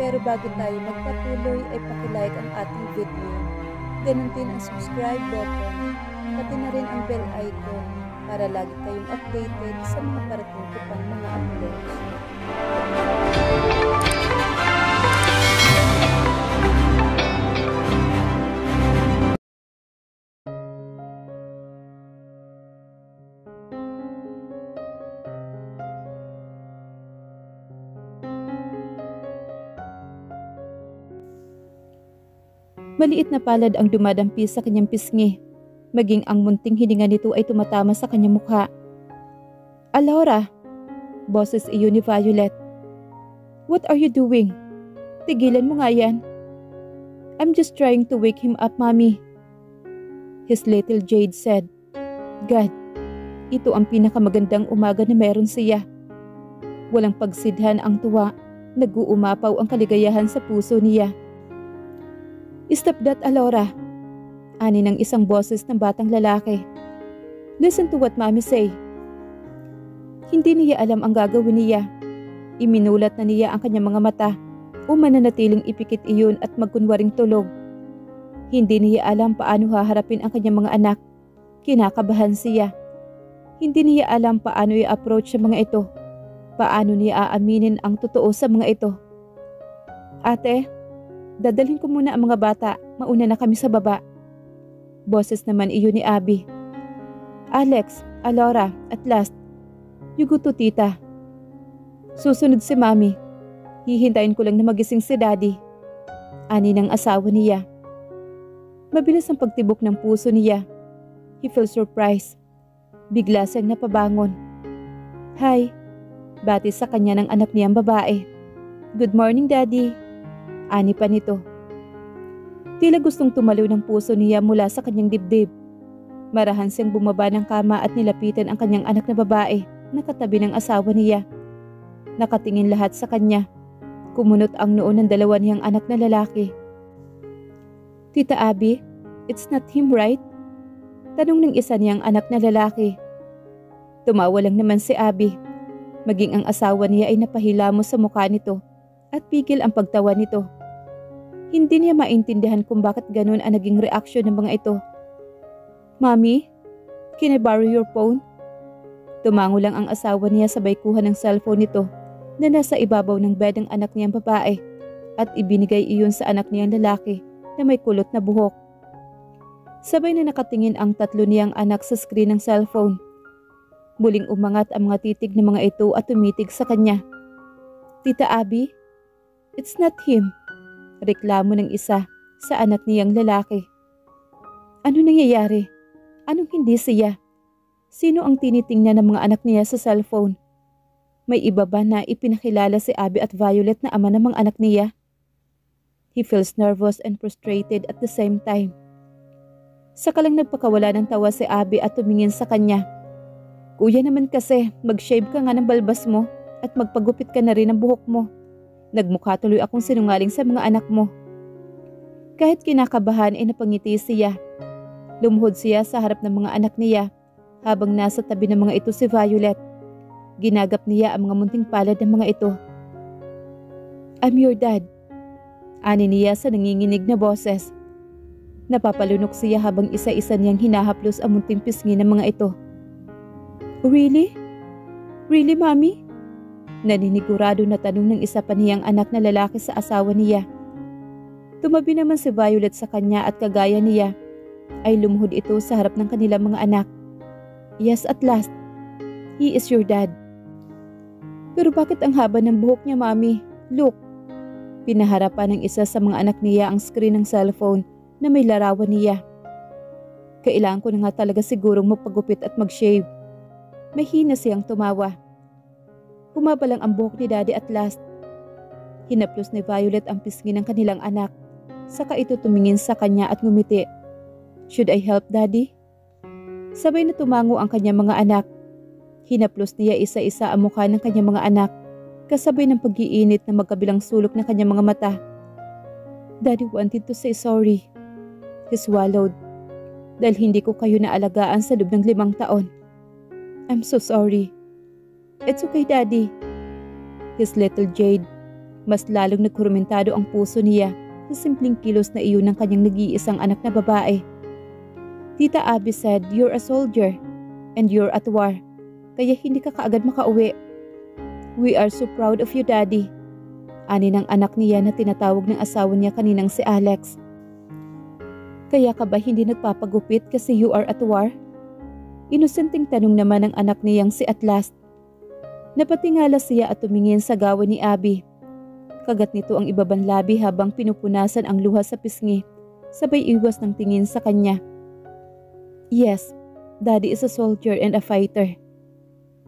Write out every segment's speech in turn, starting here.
Pero bago tayo magpatuloy ay pakilike ang ating video. Ganun din ang subscribe button, pati na rin ang bell icon para lagi kayong updated sa mga parating ko pang mga uploads. Maliit na palad ang dumadampi sa kanyang pisngi, maging ang munting hininga nito ay tumatama sa kanyang mukha. "Alora," boses iyon ni Violet. "What are you doing? Tigilan mo nga yan." "I'm just trying to wake him up, Mommy," his little Jade said. God, ito ang pinakamagandang umaga na meron siya. Walang pagsidhan ang tuwa, nag-uumapaw ang kaligayahan sa puso niya. "Stop that, Alora," ani ng isang boses ng batang lalaki. "Listen to what Mommy say." Hindi niya alam ang gagawin niya. Iminulat na niya ang kanyang mga mata o mananatiling ipikit iyon at magkunwaring tulog. Hindi niya alam paano haharapin ang kanyang mga anak. Kinakabahan siya. Hindi niya alam paano i-approach sa mga ito. Paano niya aaminin ang totoo sa mga ito. "Ate, dadalhin ko muna ang mga bata. Mauna na kami sa baba." Boses naman iyon ni Abby. "Alex, Alora, at last, you go to tita. Susunod si Mommy. Hihintayin ko lang na magising si Daddy," ani ng asawa niya. Mabilis ang pagtibok ng puso niya. He feels surprised. Bigla siyang napabangon. "Hi," bati sa kanya ng anak niyang babae. "Good morning, Daddy," ani pa nito. Tila gustong tumalo ng puso niya mula sa kanyang dibdib. Marahan siyang bumaba ng kama at nilapitan ang kanyang anak na babae na katabi ng asawa niya. Nakatingin lahat sa kanya. Kumunot ang noo ng dalawa niyang anak na lalaki. "Tita Abby, it's not him, right?" Tanong ng isa niyang anak na lalaki. Tumawa lang naman si Abby. Maging ang asawa niya ay napahilamos sa mukha nito at pigil ang pagtawa nito. Hindi niya maintindihan kung bakit ganun ang naging reaksyon ng mga ito. "Mommy, can I borrow your phone?" Tumango lang ang asawa niya sabay kuha ng cellphone nito na nasa ibabaw ng bed ng anak niyang babae at ibinigay iyon sa anak niyang lalaki na may kulot na buhok. Sabay na nakatingin ang tatlo niyang anak sa screen ng cellphone. Muling umangat ang mga titig ng mga ito at tumitig sa kanya. "Tita Abby, it's not him," reklamo ng isa sa anak niyang lalaki. "Ano nangyayari? Anong hindi siya? Sino ang tinitingnan ng mga anak niya sa cellphone? May iba ba na ipinakilala si Abby at Violet na ama ng mga anak niya?" He feels nervous and frustrated at the same time. Saka lang nagpakawala ng tawa si Abby at tumingin sa kanya. "Kuya naman kasi, mag-shave ka nga ng balbas mo at magpagupit ka na rin ng buhok mo. Nagmukha tuloy akong sinungaling sa mga anak mo." Kahit kinakabahan ay napangiti siya. Lumuhod siya sa harap ng mga anak niya habang nasa tabi ng mga ito si Violet. Ginagap niya ang mga munting palad ng mga ito. "I'm your dad," ani niya sa nanginginig na boses. Napapalunok siya habang isa-isa niyang hinahaplos ang munting pisngi ng mga ito. "Really? Really, Mommy?" Naninigurado na tanong ng isa pa niyang anak na lalaki sa asawa niya. Tumabi naman si Violet sa kanya at kagaya niya ay lumuhod ito sa harap ng kanilang mga anak. "Yes, at last, he is your dad." "Pero bakit ang haba ng buhok niya, Mommy? Look." Pinaharapan ng isa sa mga anak niya ang screen ng cellphone na may larawan niya. "Kailangan ko na nga talaga sigurong magpagupit at mag-shave." Mahina siyang tumawa. Humaba lang ang buhok ni Daddy at last. Hinaplos ni Violet ang pisngi ng kanilang anak. Saka ito tumingin sa kanya at ngumiti. "Should I help, Daddy?" Sabay na tumango ang kanyang mga anak. Hinaplos niya isa-isa ang mukha ng kanyang mga anak, kasabay ng pag-iinit na magkabilang sulok ng kanyang mga mata. "Daddy wanted to say sorry," he swallowed. "Dahil hindi ko kayo naalagaan sa loob ng 5 taon. I'm so sorry." "It's okay, Daddy," his little Jade Mas lalong nagkurumentado ang puso niya sa simpleng kilos na iyon ng kanyang nag-iisang anak na babae. Tita Abby said, "You're a soldier and you're at war, kaya hindi ka kaagad makauwi. We are so proud of you, Daddy." Ani ng anak niya na tinatawag ng asawa niya kaninang si Alex. "Kaya ka ba hindi nagpapagupit kasi you are at war?" Inosenteng tanong naman ng anak niyang si Atlas. Napatingala siya at tumingin sa gawa ni Abby. Kagat nito ang ibabang labi habang pinupunasan ang luha sa pisngi, sabay iwas ng tingin sa kanya. "Yes, Daddy is a soldier and a fighter."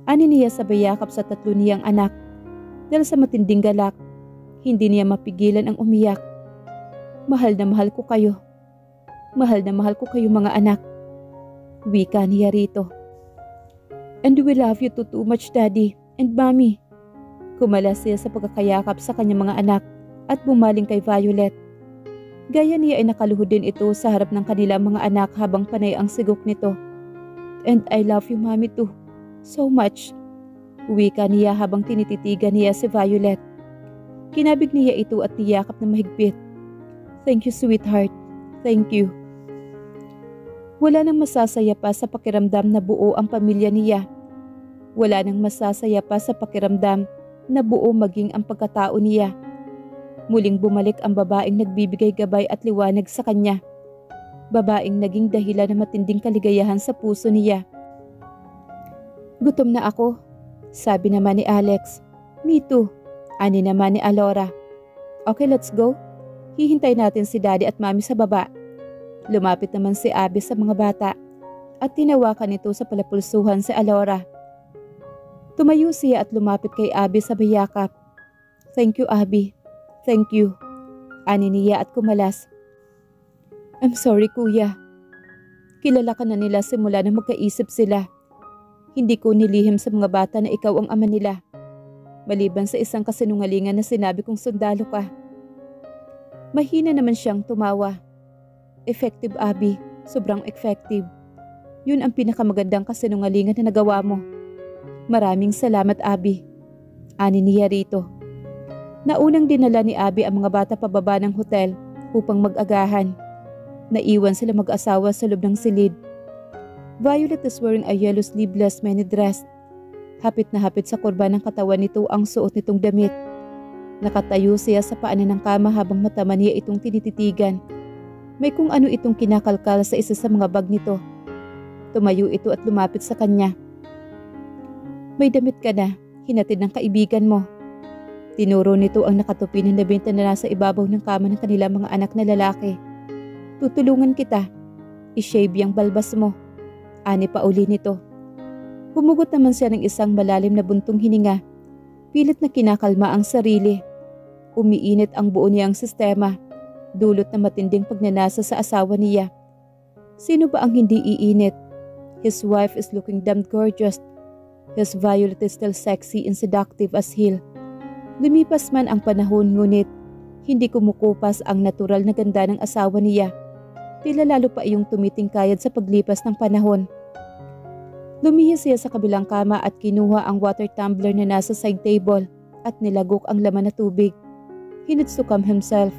Ani niya sabay yakap sa tatlo niyang anak. Dahil sa matinding galak, hindi niya mapigilan ang umiyak. "Mahal na mahal ko kayo. Mahal na mahal ko kayo mga anak." Wika niya rito. "And we love you too much, Daddy and Mommy." Kumalas siya sa pagkakayakap sa kanyang mga anak at bumaling kay Violet. Gaya niya ay nakaluhod din ito sa harap ng kanilang mga anak habang panay ang sigok nito. "And I love you, Mommy too. So much." Wika niya habang tinititigan niya si Violet. Kinabig niya ito at niyakap na mahigpit. "Thank you, sweetheart. Thank you." Wala nang masasaya pa sa pakiramdam na buo ang pamilya niya. Wala nang masasaya pa sa pakiramdam na buo maging ang pagkatao niya. Muling bumalik ang babaeng nagbibigay gabay at liwanag sa kanya. Babaeng naging dahilan ng matinding kaligayahan sa puso niya. "Gutom na ako," sabi naman ni Alex. "Me too," ani naman ni Alora. "Okay, let's go. Hihintay natin si Daddy at Mommy sa baba." Lumapit naman si Abby sa mga bata at tinawakan nito sa palapulsuhan si Alora. Tumayo siya at lumapit kay Abby sa bayakap. "Thank you, Abby. Thank you," ani niya at kumalas. "I'm sorry, Kuya. Kilala ka na nila simula na magkaisip sila. Hindi ko nilihim sa mga bata na ikaw ang ama nila. Maliban sa isang kasinungalingan na sinabi kong sundalo ka." Mahina naman siyang tumawa. "Effective, Abby. Sobrang effective. Yun ang pinakamagandang kasinungalingan na nagawa mo. Maraming salamat, Abby," ani niya rito. Naunang dinala ni Abby ang mga bata pababa ng hotel upang mag-agahan. Naiwan sila mag-asawa sa loob ng silid. Violet is wearing a yellow sleeveless mini dress. Hapit na hapit sa kurba ng katawan nito ang suot nitong damit. Nakatayo siya sa paanan ng kama habang matama niya itong tinititigan. May kung ano itong kinakalkal sa isa sa mga bag nito. Tumayo ito at lumapit sa kanya. "May damit ka na, hinatid ng kaibigan mo." Tinuro nito ang nakatupi ng nabinta na nasa ibabaw ng kama ng kanilang mga anak na lalaki. "Tutulungan kita. I-shave yung balbas mo," ani pa uli nito. Humugot naman siya ng isang malalim na buntong hininga. Pilit na kinakalma ang sarili. Umiinit ang buo niyang sistema. Dulot na matinding pagnanasa sa asawa niya. Sino ba ang hindi iinit? His wife is looking damn gorgeous. His Violet is still sexy and seductive as hell. Lumipas man ang panahon ngunit hindi kumukupas ang natural na ganda ng asawa niya. Tila lalo pa iyong tumitingkayad sa paglipas ng panahon. Lumihis siya sa kabilang kama at kinuha ang water tumbler na nasa side table at nilagok ang laman na tubig. He needs to calm himself.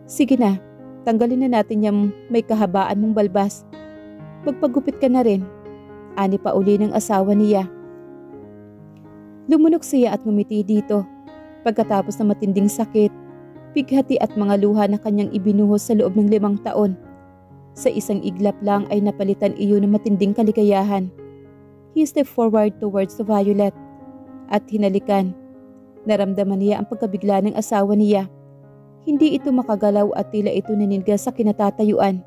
"Sige na, tanggalin na natin yung may kahabaan mong balbas. Magpagupit ka na rin," ani pa uli ng asawa niya. Lumunok siya at ngumiti dito. Pagkatapos ng matinding sakit, pighati at mga luha na kanyang ibinuhos sa loob ng 5 taon. Sa isang iglap lang ay napalitan iyon ng matinding kaligayahan. He stepped forward towards the Violet at hinalikan. Naramdaman niya ang pagkabigla ng asawa niya. Hindi ito makagalaw at tila ito naninga sa kinatatayuan.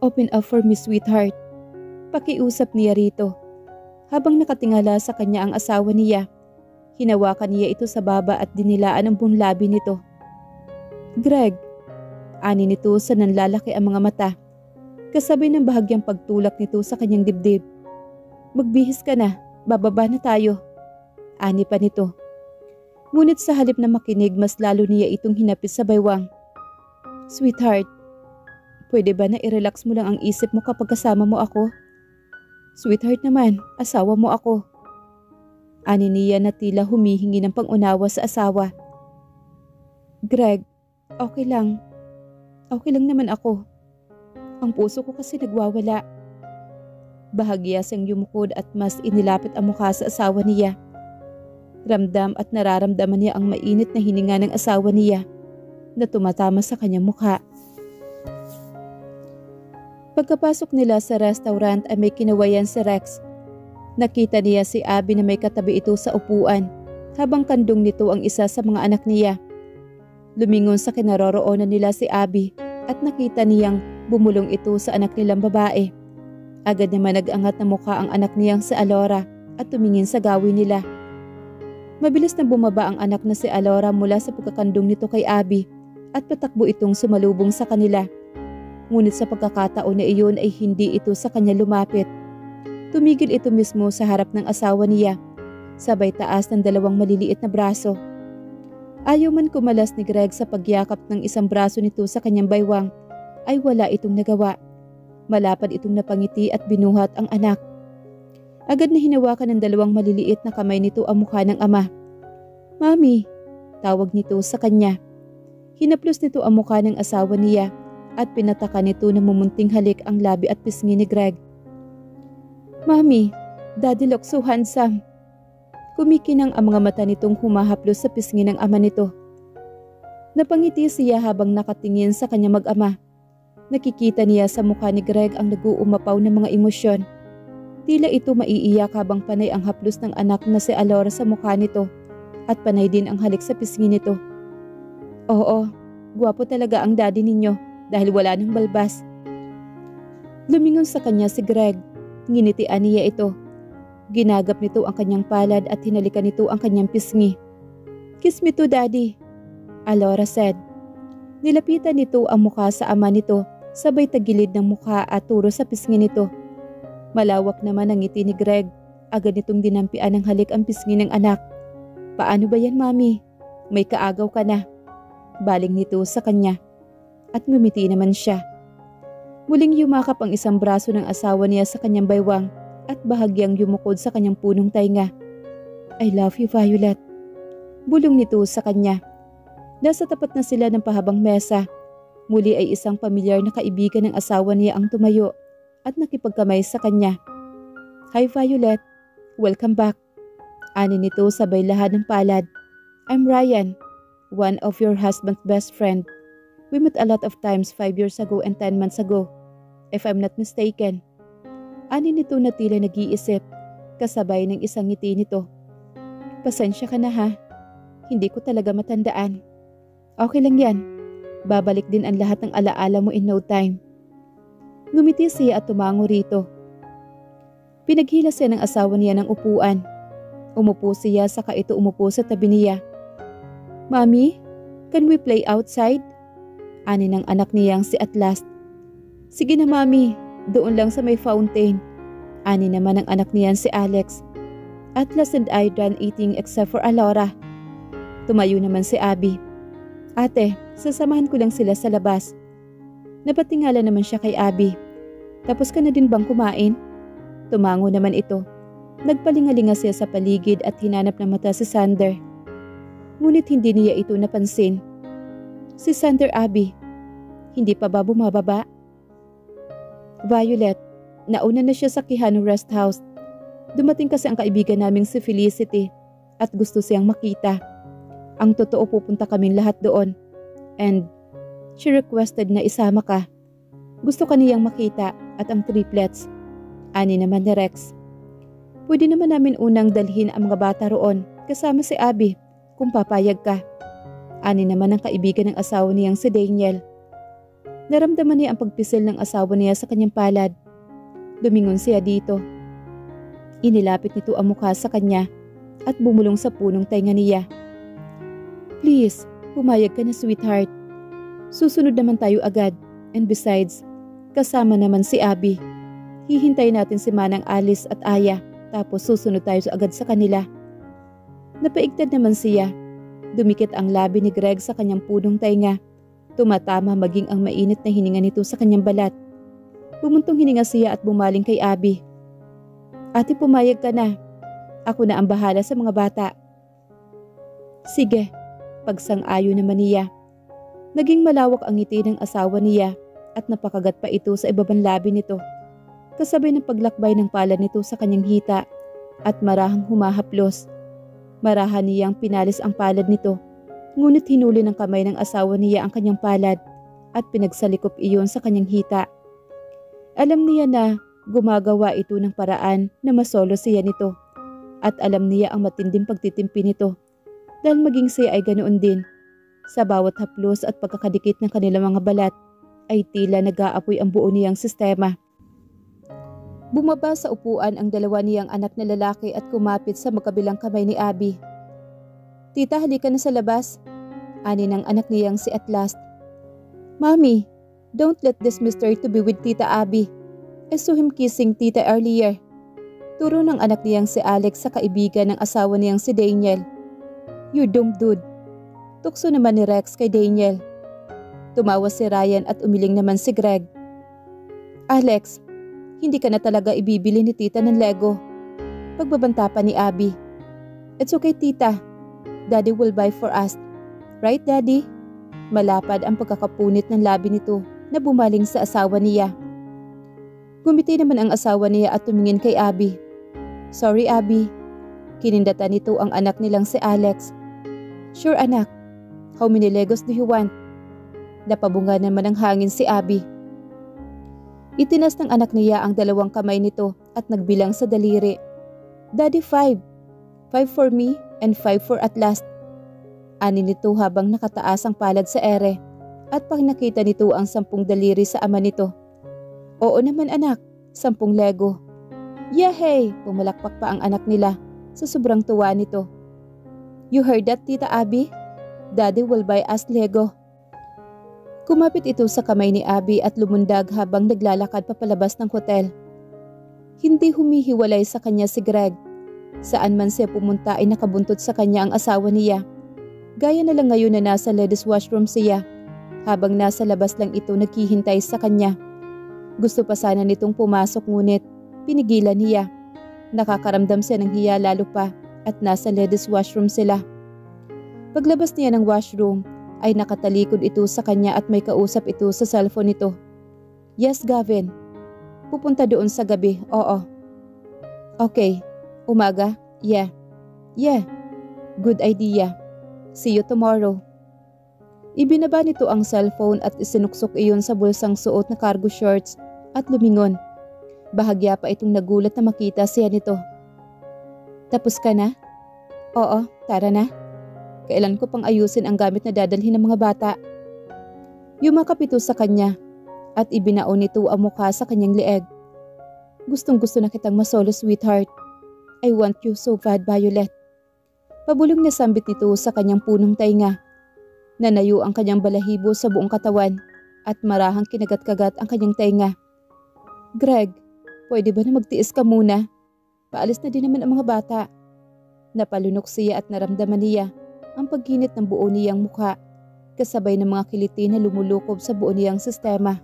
"Open up for me, sweetheart," pakiusap niya rito. Habang nakatingala sa kanya ang asawa niya, hinawakan niya ito sa baba at dinilaan ang buong labi nito. "Greg," ani nito sa nanlalaki ang mga mata, kasabay ng bahagyang pagtulak nito sa kanyang dibdib. "Magbihis ka na, bababa na tayo," ani pa nito. Ngunit sa halip na makinig, mas lalo niya itong hinapit sa baywang. "Sweetheart, pwede ba na i-relax mo lang ang isip mo kapag kasama mo ako? Sweetheart naman, asawa mo ako," Ani niya na tila humihingi ng pangunawa sa asawa. Greg, okay lang. Okay lang naman ako. Ang puso ko kasi nagwawala. Bahagya siyang yumukod at mas inilapit ang mukha sa asawa niya. Ramdam at nararamdaman niya ang mainit na hininga ng asawa niya na tumatama sa kanyang mukha. Pagkapasok nila sa restaurant ay may kinawayan si Rex. Nakita niya si Abby na may katabi ito sa upuan habang kandong nito ang isa sa mga anak niya. Lumingon sa kinaroroonan nila si Abby at nakita niyang bumulong ito sa anak nilang babae. Agad naman nag-angat na mukha ang anak niyang si Alora at tumingin sa gawin nila. Mabilis na bumaba ang anak na si Alora mula sa pagkakandong nito kay Abby at patakbo itong sumalubong sa kanila. Ngunit sa pagkakataon na iyon ay hindi ito sa kanya lumapit. Tumigil ito mismo sa harap ng asawa niya, sabay taas ng dalawang maliliit na braso. Ayaw man kumalas ni Greg sa pagyakap ng isang braso nito sa kanyang baywang, ay wala itong nagawa. Malapad itong napangiti at binuhat ang anak. Agad na hinawakan ng dalawang maliliit na kamay nito ang mukha ng ama. Mami, tawag nito sa kanya. Hinaplos nito ang mukha ng asawa niya at pinataka nito na mumunting halik ang labi at pisngi ni Greg. Mami, Daddy looks so handsome. Kumikinang ang mga mata nitong humahaplos sa pisngi ng ama nito. Napangiti siya habang nakatingin sa kanya mag-ama. Nakikita niya sa mukha ni Greg ang nag-uumapaw ng mga emosyon. Tila ito maiiyak habang panay ang haplos ng anak na si Alora sa mukha nito at panay din ang halik sa pisngi nito. Oo, gwapo talaga ang daddy ninyo dahil wala ng balbas. Lumingon sa kanya si Greg. Nginitian niya ito. Ginagap nito ang kanyang palad at hinalikan nito ang kanyang pisngi. Kiss me too, Daddy, Alora said. Nilapitan nito ang mukha sa ama nito, sabay tagilid ng mukha at turo sa pisngi nito. Malawak naman ang ngiti ni Greg. Agad nitong dinampian ng halik ang pisngi ng anak. Paano ba yan, Mami? May kaagaw ka na. Baling nito sa kanya. At ngumiti naman siya. Muling yumakap ang isang braso ng asawa niya sa kanyang baywang at bahagyang yumukod sa kanyang punong tainga. I love you, Violet. Bulong nito sa kanya. Nasa tapat na sila ng pahabang mesa. Muli ay isang pamilyar na kaibigan ng asawa niya ang tumayo at nakipagkamay sa kanya. Hi, Violet. Welcome back. Ani nito sabay lahad ng palad. I'm Ryan, one of your husband's best friend. We met a lot of times 5 years ago and 10 months ago, if I'm not mistaken. Ani nito na tila nag-iisip, kasabay ng isang ngiti nito. Pasensya ka na ha, hindi ko talaga matandaan. Okay lang yan, babalik din ang lahat ng alaala mo in no time. Ngumiti siya at tumango rito. Pinaghila siya ng asawa niya ng upuan. Umupo siya saka ito umupo sa tabi niya. Mami, can we play outside? Ani ng anak niyang si Atlas. Sige na Mami, doon lang sa may fountain. Ani naman ng anak niyan si Alex. Atlas and I done eating except for Alora. Tumayo naman si Abby. Ate, sasamahan ko lang sila sa labas. Napatingala naman siya kay Abby. Tapos ka na din bang kumain? Tumango naman ito. Nagpalingalinga siya sa paligid at hinanap ng mata si Sander. Ngunit hindi niya ito napansin. Si Sander, Abby, hindi pa ba bumababa? Violet, nauna na siya sa Quijano Rest House. Dumating kasi ang kaibigan naming si Felicity at gusto siyang makita. Ang totoo pupunta kaming lahat doon. And she requested na isama ka. Gusto ka niyang makita at ang triplets. Ani naman ni Rex. Pwede naman namin unang dalhin ang mga bata roon kasama si Abby kung papayag ka. Ani naman ang kaibigan ng asawa niyang si Daniel. Naramdaman niya ang pagpisil ng asawa niya sa kanyang palad. Lumingon siya dito. Inilapit nito ang mukha sa kanya at bumulong sa punong tainga niya. Please, pumayag ka na sweetheart. Susunod naman tayo agad. And besides, kasama naman si Abby. Hihintay natin si Manang Alice at Aya tapos susunod tayo agad sa kanila. Napaigtad naman siya. Dumikit ang labi ni Greg sa kanyang punong tainga. Tumatama maging ang mainit na hininga nito sa kanyang balat. Bumuntong hininga siya at bumaling kay Abby. Ate, pumayag ka na. Ako na ang bahala sa mga bata. Sige, pagsang-ayon naman niya. Naging malawak ang ngiti ng asawa niya at napakagat pa ito sa ibabang labi nito. Kasabay ng paglakbay ng palad nito sa kanyang hita at marahang humahaplos. Marahan niyang pinalis ang palad nito, ngunit hinuli ng kamay ng asawa niya ang kanyang palad at pinagsalikop iyon sa kanyang hita. Alam niya na gumagawa ito ng paraan na masolo siya nito at alam niya ang matinding pagtitimpi nito dahil maging siya ay ganoon din. Sa bawat haplos at pagkakadikit ng kanilang mga balat ay tila nag-aapoy ang buo niyang sistema. Bumaba sa upuan ang dalawa niyang anak na lalaki at kumapit sa magkabilang kamay ni Abby. Tita, halika na sa labas. Ani ng anak niyang si Atlas. Mommy, don't let this mystery to be with Tita Abby. I saw him kissing Tita earlier. Turo ng anak niyang si Alex sa kaibigan ng asawa niyang si Daniel. You dumb dude. Tukso naman ni Rex kay Daniel. Tumawa si Ryan at umiling naman si Greg. Alex, hindi ka na talaga ibibili ni tita ng Lego. Pagbabanta pa ni Abby. It's okay tita. Daddy will buy for us. Right daddy? Malapad ang pagkakapunit ng labi nito na bumaling sa asawa niya. Gumiti naman ang asawa niya at tumingin kay Abby. Sorry Abby. Kinindatan nito ang anak nilang si Alex. Sure anak. How many Legos do you want? Napabunga naman ng hangin si Abby. Itinas ng anak niya ang dalawang kamay nito at nagbilang sa daliri. Daddy, 5. 5 for me and 5 for Atlas. Ani nito habang nakataas ang palad sa ere at pag nakita nito ang 10 daliri sa ama nito. Oo naman anak, 10 Lego. Yahey! Pumalakpak pa ang anak nila sa sobrang tuwa nito. You heard that, Tita Abby? Daddy will buy us Lego. Kumapit ito sa kamay ni Abby at lumundag habang naglalakad papalabas ng hotel. Hindi humihiwalay sa kanya si Greg. Saan man siya pumunta ay nakabuntot sa kanya ang asawa niya. Gaya na lang ngayon na nasa ladies washroom siya, habang nasa labas lang ito naghihintay sa kanya. Gusto pa sana nitong pumasok ngunit pinigilan niya. Nakakaramdam siya ng hiya lalo pa at nasa ladies washroom sila. Paglabas niya ng washroom, ay nakatalikod ito sa kanya at may kausap ito sa cellphone nito. Yes, Gavin. Pupunta doon sa gabi, oo. Okay. Umaga? Yeah. Yeah. Good idea. See you tomorrow. Ibinaba nito ang cellphone at isinuksok iyon sa bulsang suot na cargo shorts at lumingon. Bahagya pa itong nagulat na makita siya nito. Tapos ka na? Oo, tara na. Kailan ko pang ayusin ang gamit na dadalhin ng mga bata. Yumakap ito sa kanya at ibinaon nito ang mukha sa kanyang leeg. Gustong gusto na kitang masolo, sweetheart. I want you so bad, Violet. Pabulong na sambit nito sa kanyang punong tainga. Nanayo ang kanyang balahibo sa buong katawan at marahang kinagat-kagat ang kanyang tainga. Greg, pwede ba na magtiis ka muna? Paalis na din naman ang mga bata. Napalunok siya at naramdaman niya ang pagginit ng buo niyang mukha, kasabay ng mga kiliti na lumulukob sa buo niyang sistema.